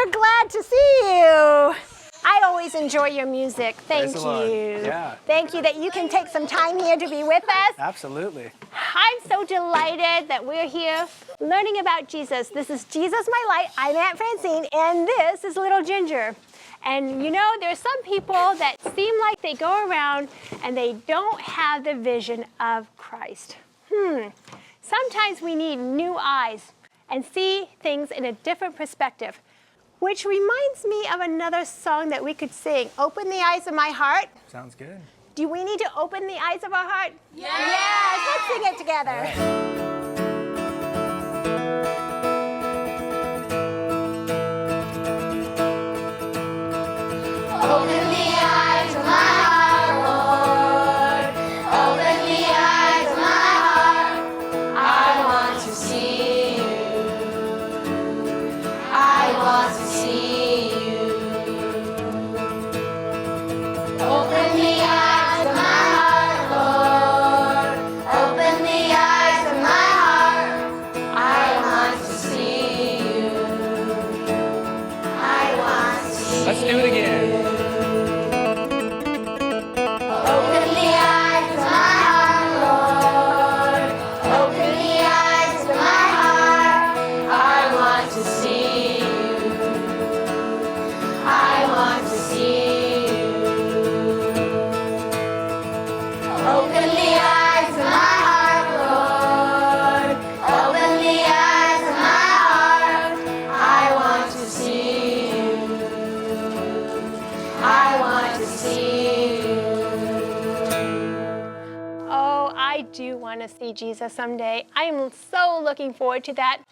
We're glad to see you. I always enjoy your music. Thank Praise the Lord. you. Yeah. Thank you that you can take some time here to be with us. Absolutely. I'm so delighted that we're here learning about Jesus. This is Jesus My Light. I'm Aunt Francine, and this is Little Ginger. And you know, there are some people that seem like they go around and they don't have the vision of Christ. Sometimes we need new eyes and see things in a different perspective, which reminds me of another song that we could sing. Open the eyes of my heart. Sounds good. Do we need to open the eyes of our heart? Yes, let's sing it together. Open the eyes of my heart, Lord. Open the eyes of my heart. I want to see you. I want to see you. Open the eyes of my heart, Lord. Open the eyes of my heart. I want to see you. I want to see you. Let's do it again. Open the eyes of my heart, Lord. Open the eyes of my heart. I want to see you. I want to see you. Open the eyes of my heart, Lord. Open the eyes of my heart. I want to see you. I want to see you. Oh, I do want to see Jesus someday. I'm so looking forward to that.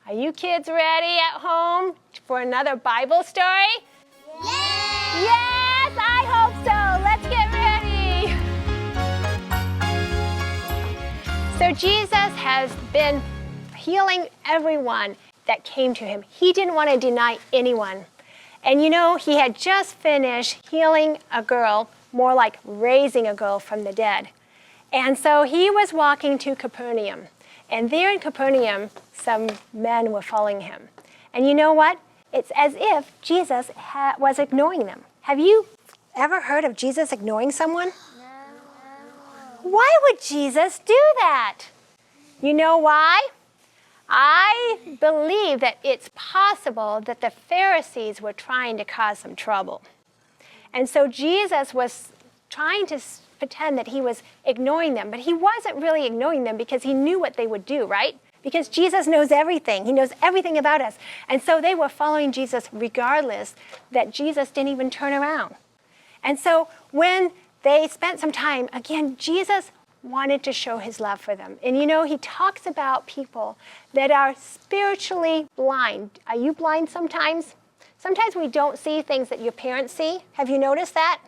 Are you kids ready at home for another Bible story? Yes, I hope so. Let's get ready. So Jesus has been healing everyone that came to him. He didn't want to deny anyone. And you know, he had just finished healing a girl, more like raising a girl from the dead. And so he was walking to Capernaum. And there in Capernaum, some men were following him. And you know what? It's as if Jesus was ignoring them. Have you ever heard of Jesus ignoring someone? No. Why would Jesus do that? You know why? I believe that it's possible that the Pharisees were trying to cause some trouble. And so Jesus was trying to pretend that he was ignoring them, but he wasn't really ignoring them because he knew what they would do, right? Because Jesus knows everything. He knows everything about us. And so they were following Jesus regardless that Jesus didn't even turn around. And so when they spent some time, again, Jesus wanted to show his love for them. And you know, he talks about people that are spiritually blind. Are you blind sometimes? Sometimes we don't see things that your parents see. Have you noticed that?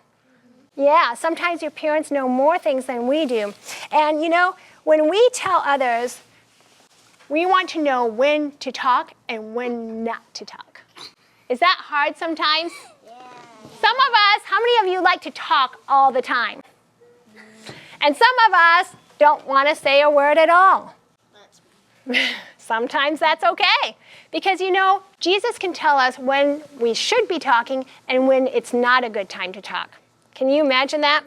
Yeah, sometimes your parents know more things than we do. And you know, when we tell others, we want to know when to talk and when not to talk. Is that hard sometimes? Yeah. Some of us, how many of you like to talk all the time? And some of us don't want to say a word at all. Sometimes that's okay. Because you know, Jesus can tell us when we should be talking and when it's not a good time to talk. Can you imagine that?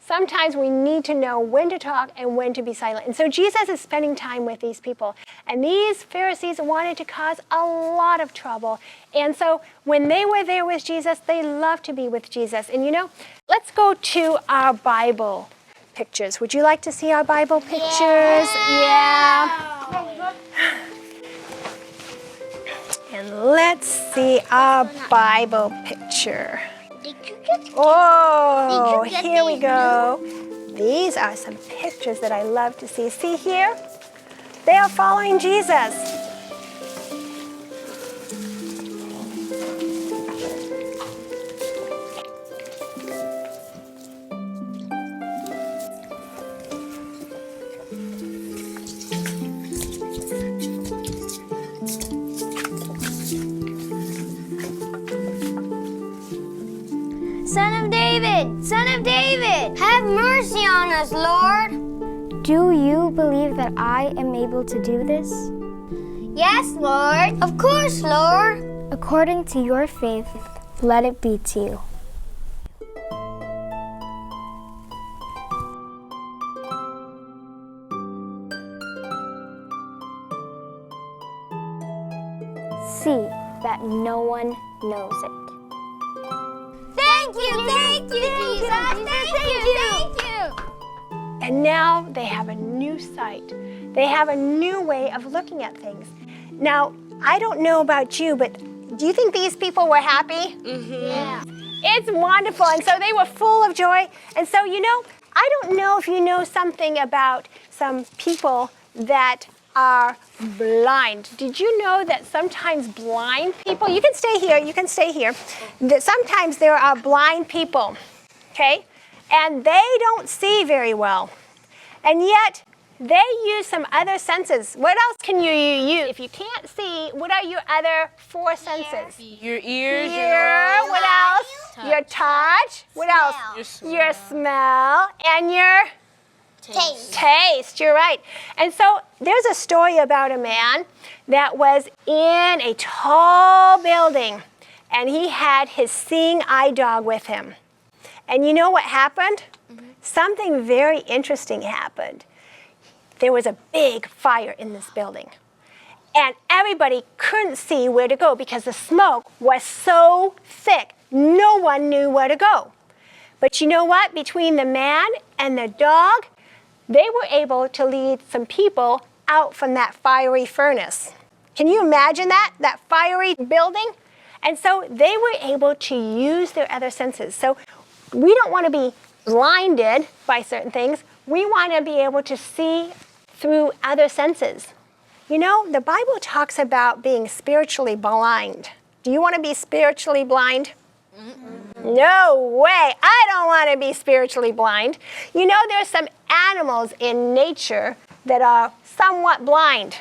Sometimes we need to know when to talk and when to be silent. And so Jesus is spending time with these people. And these Pharisees wanted to cause a lot of trouble. And so when they were there with Jesus, they loved to be with Jesus. And you know, let's go to our Bible pictures. Would you like to see our Bible pictures? Yeah. And let's see our Bible picture. Oh, here we go. These are some pictures that I love to see. See here? They are following Jesus. Son of David! Son of David! Have mercy on us, Lord! Do you believe that I am able to do this? Yes, Lord. Of course, Lord. According to your faith, let it be to you. See that no one knows it. Thank you, Jesus. Thank you. And now they have a new sight. They have a new way of looking at things. Now, I don't know about you, but do you think these people were happy? Yeah. It's wonderful. And so they were full of joy. And so, I don't know if you know something about some people that are blind. Did you know that sometimes blind people, you can stay here, that sometimes there are blind people, okay? And they don't see very well. And yet, they use some other senses. What else can you use? If you can't see, what are your other 4 senses? Your ears, Ear, what else? Touch. Your touch. What else? Your smell. And your taste, you're right. And so there's a story about a man that was in a tall building, and he had his seeing eye dog with him. And you know what happened? Something very interesting happened. There was a big fire in this building, and everybody couldn't see where to go because the smoke was so thick. No one knew where to go. But you know what? Between the man and the dog, they were able to lead some people out from that fiery furnace. Can you imagine that fiery building? And so they were able to use their other senses. So we don't want to be blinded by certain things. We want to be able to see through other senses. The Bible talks about being spiritually blind. Do you want to be spiritually blind? No way. I don't want to be spiritually blind. There's some animals in nature that are somewhat blind.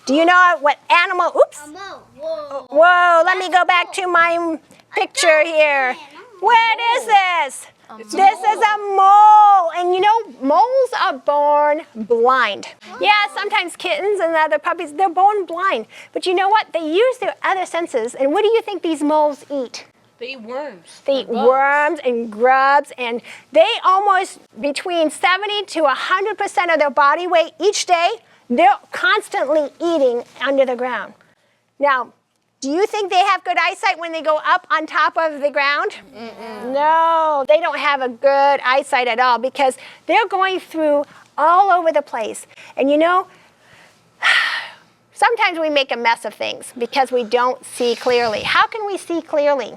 Do you know what animal? Oops. Whoa, let me go back to my picture here. What is this? This is a mole. And moles are born blind. Yeah, sometimes kittens and other puppies, they're born blind. But you know what? They use their other senses. And what do you think these moles eat? They eat worms. They eat worms and grubs, and they almost between 70 to 100% of their body weight each day, they're constantly eating under the ground. Now, do you think they have good eyesight when they go up on top of the ground? No, they don't have a good eyesight at all because they're going through all over the place. And sometimes we make a mess of things because we don't see clearly. How can we see clearly?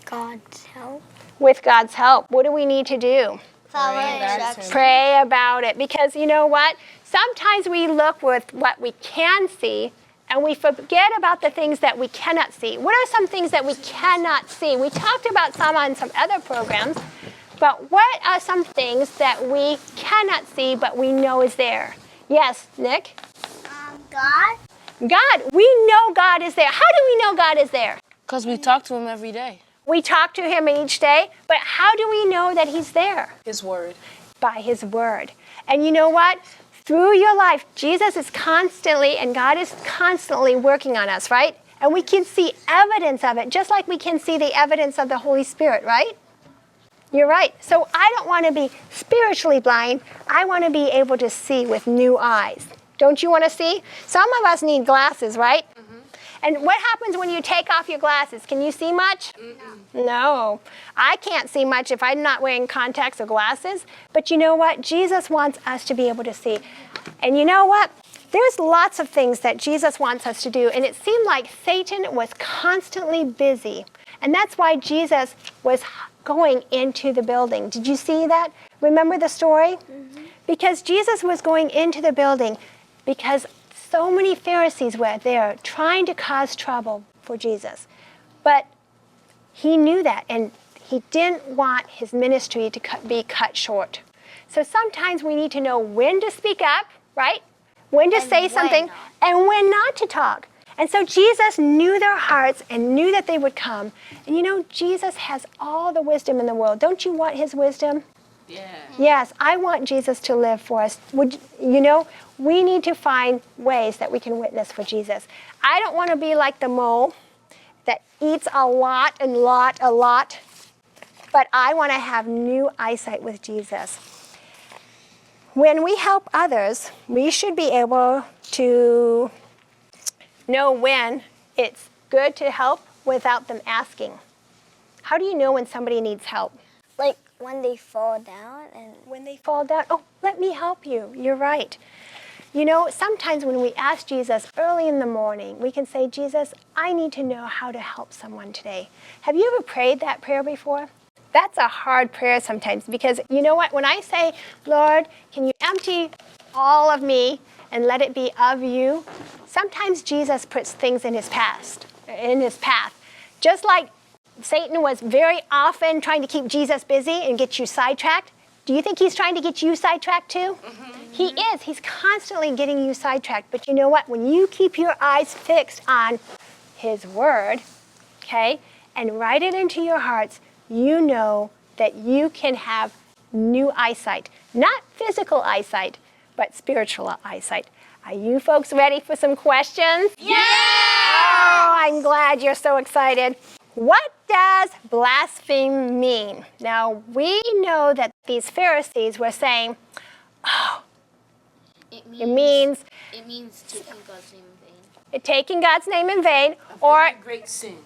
God's help. With God's help. What do we need to do? Follow Pray about it. Because you know what? Sometimes we look with what we can see and we forget about the things that we cannot see. What are some things that we cannot see? We talked about some on some other programs, but what are some things that we cannot see but we know is there? Yes, Nick? God. God. We know God is there. How do we know God is there? Because we talk to him every day. We talk to him each day, but how do we know that he's there? His word. By his word. And you know what? Through your life, Jesus is constantly, and God is constantly working on us, right? And we can see evidence of it, just like we can see the evidence of the Holy Spirit, right? You're right. So I don't want to be spiritually blind. I want to be able to see with new eyes. Don't you want to see? Some of us need glasses, right? And what happens when you take off your glasses? Can you see much? No. I can't see much if I'm not wearing contacts or glasses. But you know what? Jesus wants us to be able to see. And you know what? There's lots of things that Jesus wants us to do. And it seemed like Satan was constantly busy. And that's why Jesus was going into the building. Did you see that? Remember the story? Because Jesus was going into the building because so many Pharisees were there trying to cause trouble for Jesus. But he knew that, and he didn't want his ministry to be cut short. So sometimes we need to know when to speak up, right? When to say something, and when not to talk. And so Jesus knew their hearts and knew that they would come. And Jesus has all the wisdom in the world. Don't you want his wisdom? Yeah. Yes, I want Jesus to live for us. We need to find ways that we can witness for Jesus. I don't want to be like the mole that eats a lot, but I want to have new eyesight with Jesus. When we help others, we should be able to know when it's good to help without them asking. How do you know when somebody needs help? Like when they fall down and When they fall down, oh, let me help you. You're right. You know, sometimes when we ask Jesus early in the morning, we can say, Jesus, I need to know how to help someone today. Have you ever prayed that prayer before? That's a hard prayer sometimes because you know what? When I say, Lord, can you empty all of me and let it be of you? Sometimes Jesus puts things in his path. Just like Satan was very often trying to keep Jesus busy and get you sidetracked. Do you think he's trying to get you sidetracked too? Mm-hmm. He is. He's constantly getting you sidetracked. But you know what? When you keep your eyes fixed on his word, okay, and write it into your hearts, you know that you can have new eyesight. Not physical eyesight, but spiritual eyesight. Are you folks ready for some questions? Yeah! Oh, I'm glad you're so excited. What does blaspheme mean? Now, we know that these Pharisees were saying, oh, it means taking God's name in vain. Taking God's name in vain, or Great sin.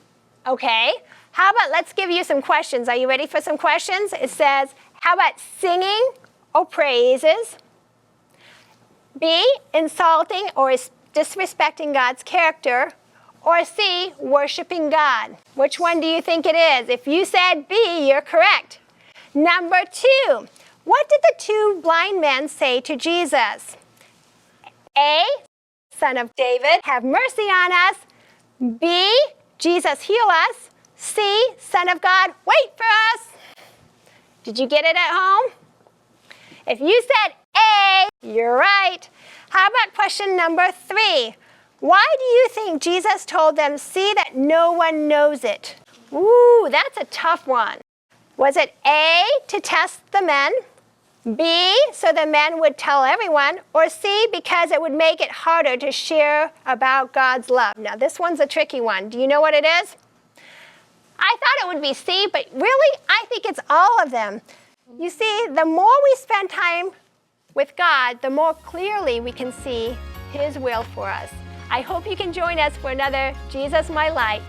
okay. How about let's give you some questions. Are you ready for some questions? It says, how about singing or praises? B, insulting or disrespecting God's character? Or C, worshiping God? Which one do you think it is? If you said B, you're correct. Number 2, what did the 2 blind men say to Jesus? A, Son of David, have mercy on us. B, Jesus, heal us. C, Son of God, wait for us. Did you get it at home? If you said A, you're right. How about question number 3? Why do you think Jesus told them, see that no one knows it? Ooh, that's a tough one. Was it A, to test the men? B, so the men would tell everyone? Or C, because it would make it harder to share about God's love? Now, this one's a tricky one. Do you know what it is? I thought it would be C, but really, I think it's all of them. You see, the more we spend time with God, the more clearly we can see his will for us. I hope you can join us for another Jesus My Light